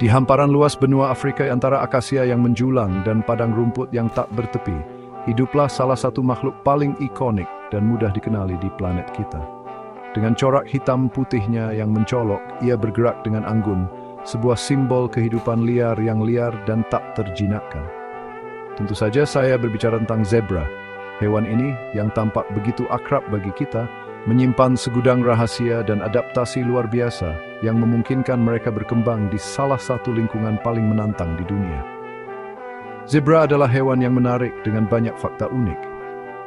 Di hamparan luas benua Afrika antara akasia yang menjulang dan padang rumput yang tak bertepi, hiduplah salah satu makhluk paling ikonik dan mudah dikenali di planet kita. Dengan corak hitam putihnya yang mencolok, ia bergerak dengan anggun, sebuah simbol kehidupan liar yang liar dan tak terjinakkan. Tentu saja saya berbicara tentang zebra. Hewan ini yang tampak begitu akrab bagi kita, menyimpan segudang rahasia dan adaptasi luar biasa yang memungkinkan mereka berkembang di salah satu lingkungan paling menantang di dunia. Zebra adalah hewan yang menarik dengan banyak fakta unik.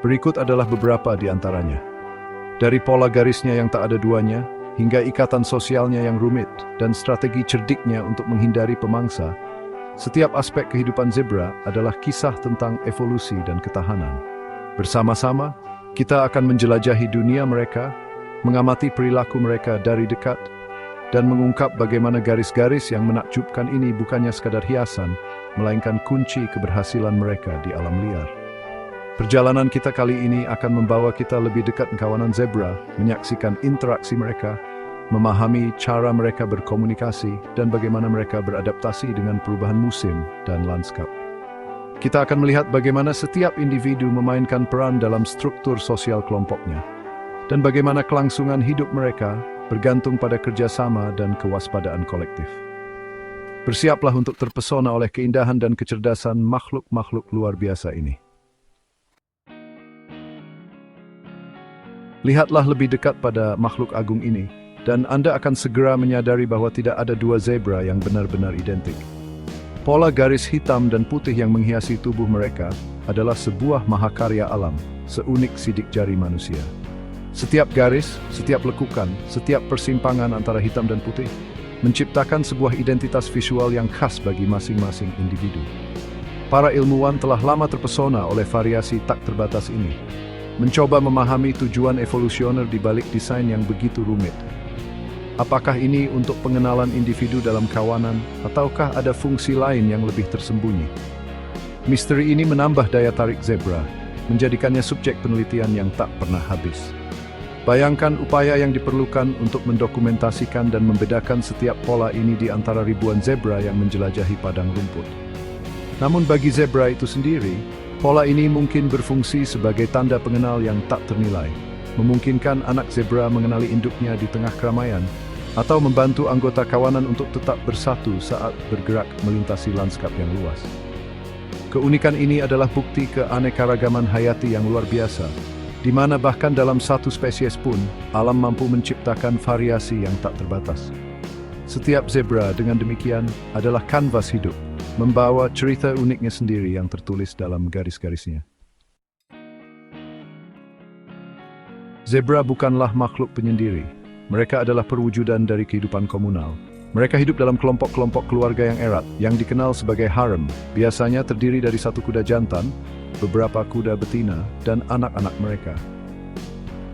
Berikut adalah beberapa di antaranya. Dari pola garisnya yang tak ada duanya, hingga ikatan sosialnya yang rumit dan strategi cerdiknya untuk menghindari pemangsa, setiap aspek kehidupan zebra adalah kisah tentang evolusi dan ketahanan. Bersama-sama, kita akan menjelajahi dunia mereka, mengamati perilaku mereka dari dekat, dan mengungkap bagaimana garis-garis yang menakjubkan ini bukannya sekadar hiasan, melainkan kunci keberhasilan mereka di alam liar. Perjalanan kita kali ini akan membawa kita lebih dekat kawanan zebra, menyaksikan interaksi mereka, memahami cara mereka berkomunikasi, dan bagaimana mereka beradaptasi dengan perubahan musim dan lanskap. Kita akan melihat bagaimana setiap individu memainkan peran dalam struktur sosial kelompoknya, dan bagaimana kelangsungan hidup mereka bergantung pada kerjasama dan kewaspadaan kolektif. Bersiaplah untuk terpesona oleh keindahan dan kecerdasan makhluk-makhluk luar biasa ini. Lihatlah lebih dekat pada makhluk agung ini, dan Anda akan segera menyadari bahwa tidak ada dua zebra yang benar-benar identik. Pola garis hitam dan putih yang menghiasi tubuh mereka adalah sebuah mahakarya alam, seunik sidik jari manusia. Setiap garis, setiap lekukan, setiap persimpangan antara hitam dan putih menciptakan sebuah identitas visual yang khas bagi masing-masing individu. Para ilmuwan telah lama terpesona oleh variasi tak terbatas ini, mencoba memahami tujuan evolusioner di balik desain yang begitu rumit. Apakah ini untuk pengenalan individu dalam kawanan, ataukah ada fungsi lain yang lebih tersembunyi? Misteri ini menambah daya tarik zebra, menjadikannya subjek penelitian yang tak pernah habis. Bayangkan upaya yang diperlukan untuk mendokumentasikan dan membedakan setiap pola ini di antara ribuan zebra yang menjelajahi padang rumput. Namun bagi zebra itu sendiri, pola ini mungkin berfungsi sebagai tanda pengenal yang tak ternilai, memungkinkan anak zebra mengenali induknya di tengah keramaian, atau membantu anggota kawanan untuk tetap bersatu saat bergerak melintasi lanskap yang luas. Keunikan ini adalah bukti keanekaragaman hayati yang luar biasa, di mana bahkan dalam satu spesies pun, alam mampu menciptakan variasi yang tak terbatas. Setiap zebra dengan demikian adalah kanvas hidup, membawa cerita uniknya sendiri yang tertulis dalam garis-garisnya. Zebra bukanlah makhluk penyendiri. Mereka adalah perwujudan dari kehidupan komunal. Mereka hidup dalam kelompok-kelompok keluarga yang erat, yang dikenal sebagai harem, biasanya terdiri dari satu kuda jantan, beberapa kuda betina, dan anak-anak mereka.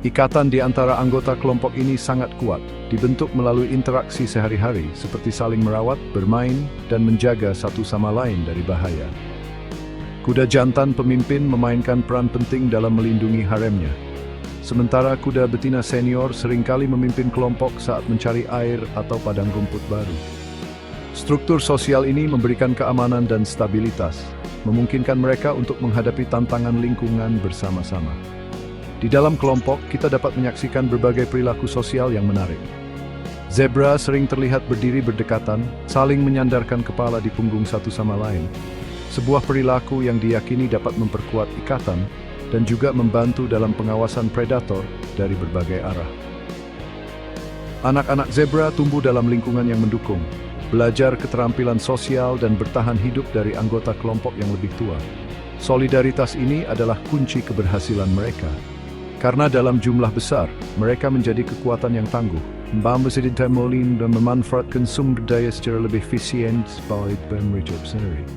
Ikatan di antara anggota kelompok ini sangat kuat, dibentuk melalui interaksi sehari-hari, seperti saling merawat, bermain, dan menjaga satu sama lain dari bahaya. Kuda jantan pemimpin memainkan peran penting dalam melindungi haremnya. Sementara kuda betina senior seringkali memimpin kelompok saat mencari air atau padang rumput baru. Struktur sosial ini memberikan keamanan dan stabilitas, memungkinkan mereka untuk menghadapi tantangan lingkungan bersama-sama. Di dalam kelompok, kita dapat menyaksikan berbagai perilaku sosial yang menarik. Zebra sering terlihat berdiri berdekatan, saling menyandarkan kepala di punggung satu sama lain. Sebuah perilaku yang diyakini dapat memperkuat ikatan dan juga membantu dalam pengawasan predator dari berbagai arah. Anak-anak zebra tumbuh dalam lingkungan yang mendukung, belajar keterampilan sosial dan bertahan hidup dari anggota kelompok yang lebih tua. Solidaritas ini adalah kunci keberhasilan mereka. Karena dalam jumlah besar, mereka menjadi kekuatan yang tangguh, membantu dan memanfaatkan sumber daya secara lebih efisien sebagai pemerintah sendiri.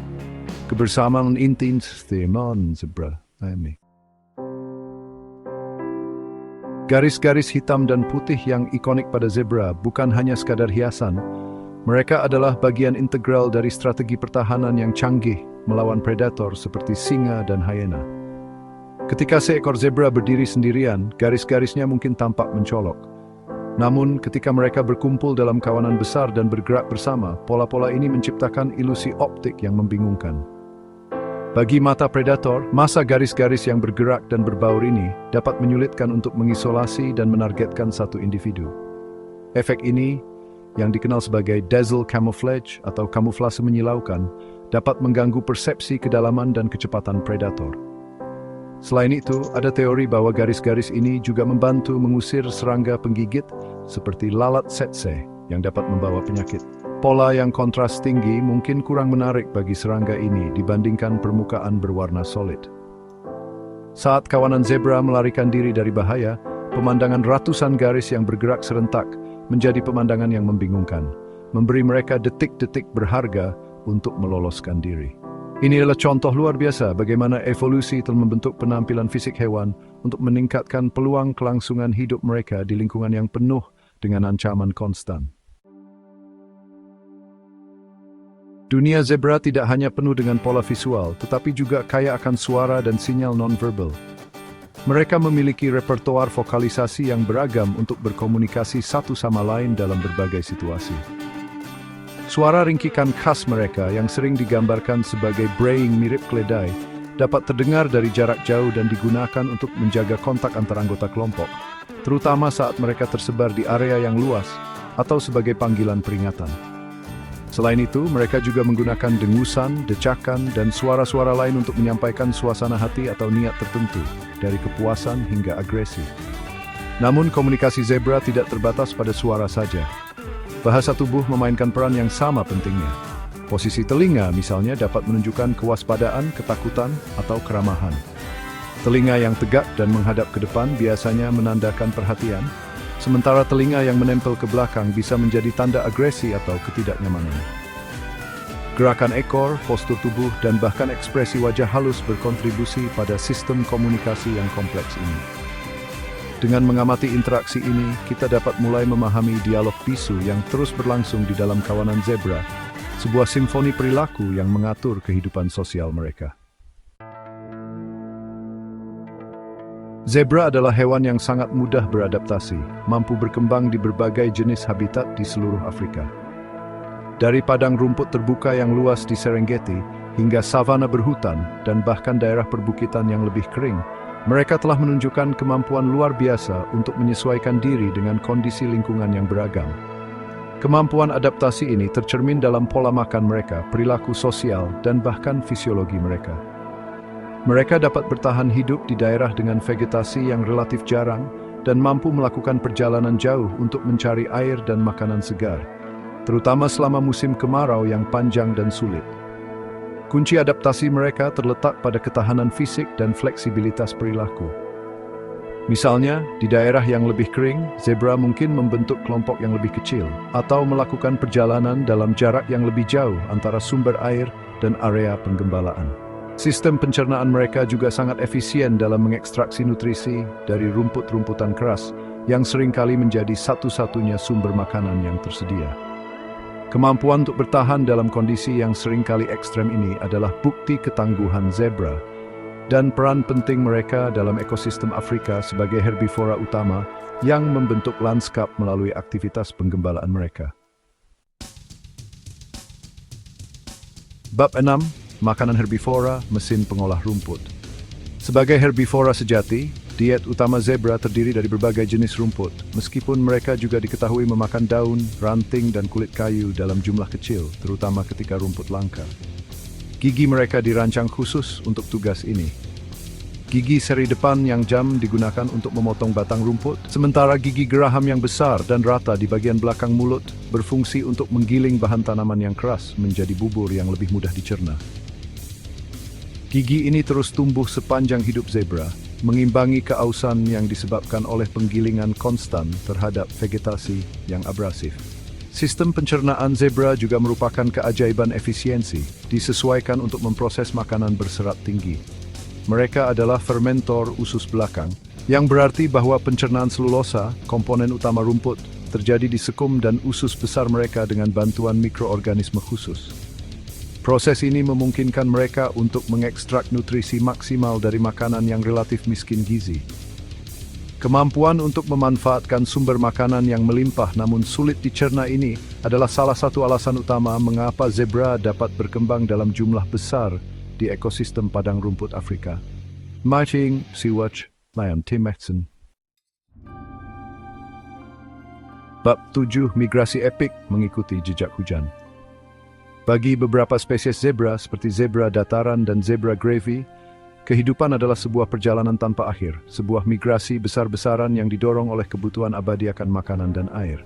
Kebersamaan intens teman zebra ini. Garis-garis hitam dan putih yang ikonik pada zebra bukan hanya sekadar hiasan. Mereka adalah bagian integral dari strategi pertahanan yang canggih melawan predator seperti singa dan hyena. Ketika seekor zebra berdiri sendirian, garis-garisnya mungkin tampak mencolok. Namun, ketika mereka berkumpul dalam kawanan besar dan bergerak bersama, pola-pola ini menciptakan ilusi optik yang membingungkan. Bagi mata predator, masa garis-garis yang bergerak dan berbaur ini dapat menyulitkan untuk mengisolasi dan menargetkan satu individu. Efek ini, yang dikenal sebagai dazzle camouflage atau kamuflase menyilaukan, dapat mengganggu persepsi kedalaman dan kecepatan predator. Selain itu, ada teori bahwa garis-garis ini juga membantu mengusir serangga penggigit seperti lalat tsetse yang dapat membawa penyakit. Pola yang kontras tinggi mungkin kurang menarik bagi serangga ini dibandingkan permukaan berwarna solid. Saat kawanan zebra melarikan diri dari bahaya, pemandangan ratusan garis yang bergerak serentak menjadi pemandangan yang membingungkan, memberi mereka detik-detik berharga untuk meloloskan diri. Ini adalah contoh luar biasa bagaimana evolusi telah membentuk penampilan fisik hewan untuk meningkatkan peluang kelangsungan hidup mereka di lingkungan yang penuh dengan ancaman konstan. Dunia zebra tidak hanya penuh dengan pola visual, tetapi juga kaya akan suara dan sinyal nonverbal. Mereka memiliki repertoar vokalisasi yang beragam untuk berkomunikasi satu sama lain dalam berbagai situasi. Suara ringkikan khas mereka yang sering digambarkan sebagai braying mirip keledai dapat terdengar dari jarak jauh dan digunakan untuk menjaga kontak antar anggota kelompok, terutama saat mereka tersebar di area yang luas atau sebagai panggilan peringatan. Selain itu, mereka juga menggunakan dengusan, decakan, dan suara-suara lain untuk menyampaikan suasana hati atau niat tertentu, dari kepuasan hingga agresi. Namun, komunikasi zebra tidak terbatas pada suara saja. Bahasa tubuh memainkan peran yang sama pentingnya. Posisi telinga, misalnya, dapat menunjukkan kewaspadaan, ketakutan, atau keramahan. Telinga yang tegak dan menghadap ke depan biasanya menandakan perhatian, sementara telinga yang menempel ke belakang bisa menjadi tanda agresi atau ketidaknyamanan. Gerakan ekor, postur tubuh, dan bahkan ekspresi wajah halus berkontribusi pada sistem komunikasi yang kompleks ini. Dengan mengamati interaksi ini, kita dapat mulai memahami dialog bisu yang terus berlangsung di dalam kawanan zebra, sebuah simfoni perilaku yang mengatur kehidupan sosial mereka. Zebra adalah hewan yang sangat mudah beradaptasi, mampu berkembang di berbagai jenis habitat di seluruh Afrika. Dari padang rumput terbuka yang luas di Serengeti, hingga savana berhutan, dan bahkan daerah perbukitan yang lebih kering, mereka telah menunjukkan kemampuan luar biasa untuk menyesuaikan diri dengan kondisi lingkungan yang beragam. Kemampuan adaptasi ini tercermin dalam pola makan mereka, perilaku sosial, dan bahkan fisiologi mereka. Mereka dapat bertahan hidup di daerah dengan vegetasi yang relatif jarang dan mampu melakukan perjalanan jauh untuk mencari air dan makanan segar, terutama selama musim kemarau yang panjang dan sulit. Kunci adaptasi mereka terletak pada ketahanan fisik dan fleksibilitas perilaku. Misalnya, di daerah yang lebih kering, zebra mungkin membentuk kelompok yang lebih kecil atau melakukan perjalanan dalam jarak yang lebih jauh antara sumber air dan area penggembalaan. Sistem pencernaan mereka juga sangat efisien dalam mengekstraksi nutrisi dari rumput-rumputan keras yang seringkali menjadi satu-satunya sumber makanan yang tersedia. Kemampuan untuk bertahan dalam kondisi yang seringkali ekstrem ini adalah bukti ketangguhan zebra dan peran penting mereka dalam ekosistem Afrika sebagai herbivora utama yang membentuk lanskap melalui aktivitas penggembalaan mereka. Bab 6. Makanan herbivora, mesin pengolah rumput. Sebagai herbivora sejati, diet utama zebra terdiri dari berbagai jenis rumput, meskipun mereka juga diketahui memakan daun, ranting, dan kulit kayu dalam jumlah kecil, terutama ketika rumput langka. Gigi mereka dirancang khusus untuk tugas ini. Gigi seri depan yang jam digunakan untuk memotong batang rumput, sementara gigi geraham yang besar dan rata di bagian belakang mulut berfungsi untuk menggiling bahan tanaman yang keras menjadi bubur yang lebih mudah dicerna. Gigi ini terus tumbuh sepanjang hidup zebra, mengimbangi keausan yang disebabkan oleh penggilingan konstan terhadap vegetasi yang abrasif. Sistem pencernaan zebra juga merupakan keajaiban efisiensi, disesuaikan untuk memproses makanan berserat tinggi. Mereka adalah fermentor usus belakang, yang berarti bahwa pencernaan selulosa, komponen utama rumput, terjadi di sekum dan usus besar mereka dengan bantuan mikroorganisme khusus. Proses ini memungkinkan mereka untuk mengekstrak nutrisi maksimal dari makanan yang relatif miskin gizi. Kemampuan untuk memanfaatkan sumber makanan yang melimpah namun sulit dicerna ini adalah salah satu alasan utama mengapa zebra dapat berkembang dalam jumlah besar di ekosistem padang rumput Afrika. Marching, Sea-Watch, Lion Tim Maxson. Bab 7. Migrasi epik mengikuti jejak hujan. Bagi beberapa spesies zebra seperti zebra dataran dan zebra gravy, kehidupan adalah sebuah perjalanan tanpa akhir, sebuah migrasi besar-besaran yang didorong oleh kebutuhan abadi akan makanan dan air.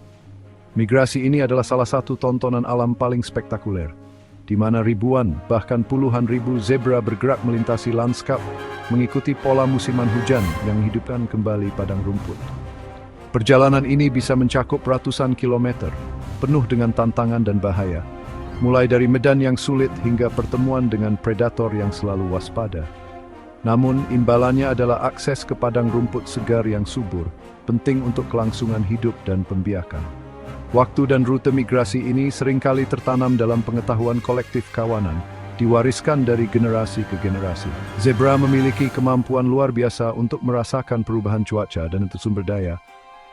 Migrasi ini adalah salah satu tontonan alam paling spektakuler, di mana ribuan, bahkan puluhan ribu zebra bergerak melintasi lanskap, mengikuti pola musiman hujan yang menghidupkan kembali padang rumput. Perjalanan ini bisa mencakup ratusan kilometer, penuh dengan tantangan dan bahaya, mulai dari medan yang sulit hingga pertemuan dengan predator yang selalu waspada. Namun, imbalannya adalah akses ke padang rumput segar yang subur, penting untuk kelangsungan hidup dan pembiakan. Waktu dan rute migrasi ini seringkali tertanam dalam pengetahuan kolektif kawanan, diwariskan dari generasi ke generasi. Zebra memiliki kemampuan luar biasa untuk merasakan perubahan cuaca dan sumber daya,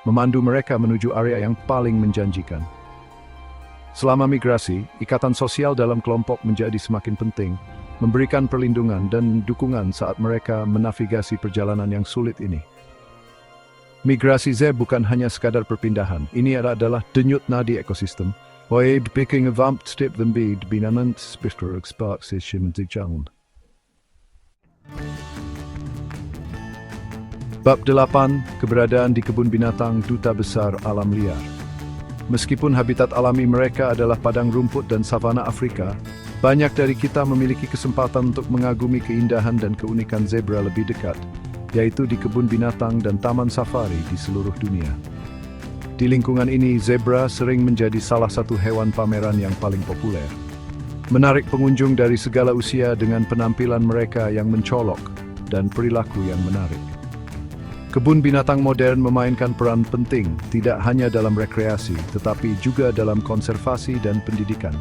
memandu mereka menuju area yang paling menjanjikan. Selama migrasi, ikatan sosial dalam kelompok menjadi semakin penting, memberikan perlindungan dan dukungan saat mereka menavigasi perjalanan yang sulit ini. Migrasi zebra bukan hanya sekadar perpindahan, ini adalah denyut nadi ekosistem. Picking a vamp step them bid binanant spister sparks is shimmentig. Bab 8. Keberadaan di kebun binatang Duta Besar Alam Liar. Meskipun habitat alami mereka adalah padang rumput dan savana Afrika, banyak dari kita memiliki kesempatan untuk mengagumi keindahan dan keunikan zebra lebih dekat, yaitu di kebun binatang dan taman safari di seluruh dunia. Di lingkungan ini, zebra sering menjadi salah satu hewan pameran yang paling populer, menarik pengunjung dari segala usia dengan penampilan mereka yang mencolok dan perilaku yang menarik. Kebun binatang modern memainkan peran penting tidak hanya dalam rekreasi, tetapi juga dalam konservasi dan pendidikan,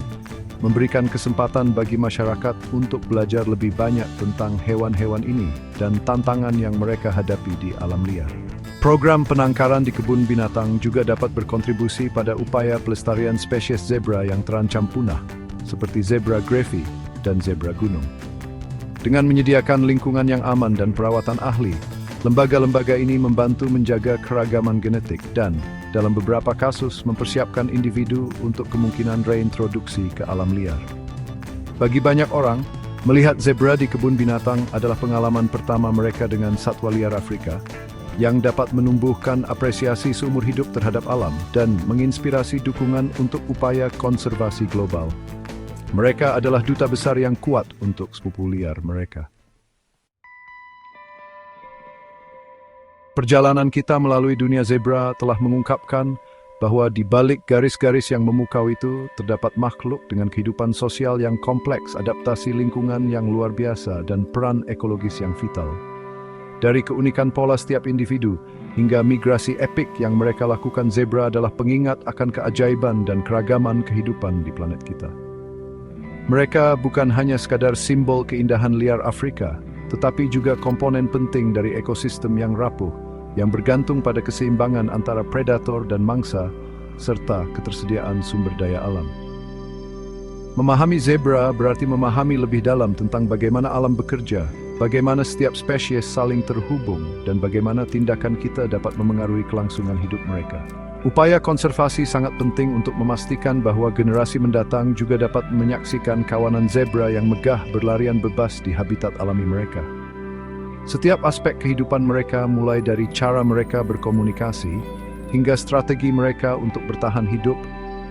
memberikan kesempatan bagi masyarakat untuk belajar lebih banyak tentang hewan-hewan ini dan tantangan yang mereka hadapi di alam liar. Program penangkaran di kebun binatang juga dapat berkontribusi pada upaya pelestarian spesies zebra yang terancam punah, seperti zebra gravy dan zebra gunung. Dengan menyediakan lingkungan yang aman dan perawatan ahli, lembaga-lembaga ini membantu menjaga keragaman genetik dan, dalam beberapa kasus, mempersiapkan individu untuk kemungkinan reintroduksi ke alam liar. Bagi banyak orang, melihat zebra di kebun binatang adalah pengalaman pertama mereka dengan satwa liar Afrika, yang dapat menumbuhkan apresiasi seumur hidup terhadap alam dan menginspirasi dukungan untuk upaya konservasi global. Mereka adalah duta besar yang kuat untuk sepupu liar mereka. Perjalanan kita melalui dunia zebra telah mengungkapkan bahwa di balik garis-garis yang memukau itu terdapat makhluk dengan kehidupan sosial yang kompleks, adaptasi lingkungan yang luar biasa, dan peran ekologis yang vital. Dari keunikan pola setiap individu hingga migrasi epik yang mereka lakukan, zebra adalah pengingat akan keajaiban dan keragaman kehidupan di planet kita. Mereka bukan hanya sekadar simbol keindahan liar Afrika, tetapi juga komponen penting dari ekosistem yang rapuh, yang bergantung pada keseimbangan antara predator dan mangsa, serta ketersediaan sumber daya alam. Memahami zebra berarti memahami lebih dalam tentang bagaimana alam bekerja, bagaimana setiap spesies saling terhubung, dan bagaimana tindakan kita dapat memengaruhi kelangsungan hidup mereka. Upaya konservasi sangat penting untuk memastikan bahwa generasi mendatang juga dapat menyaksikan kawanan zebra yang megah berlarian bebas di habitat alami mereka. Setiap aspek kehidupan mereka, mulai dari cara mereka berkomunikasi hingga strategi mereka untuk bertahan hidup,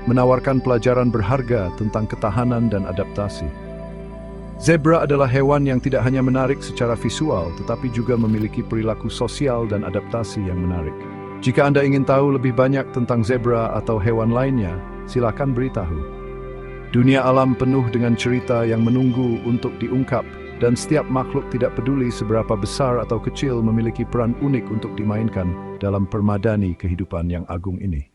menawarkan pelajaran berharga tentang ketahanan dan adaptasi. Zebra adalah hewan yang tidak hanya menarik secara visual, tetapi juga memiliki perilaku sosial dan adaptasi yang menarik. Jika Anda ingin tahu lebih banyak tentang zebra atau hewan lainnya, silakan beritahu. Dunia alam penuh dengan cerita yang menunggu untuk diungkap, dan setiap makhluk, tidak peduli seberapa besar atau kecil, memiliki peran unik untuk dimainkan dalam permadani kehidupan yang agung ini.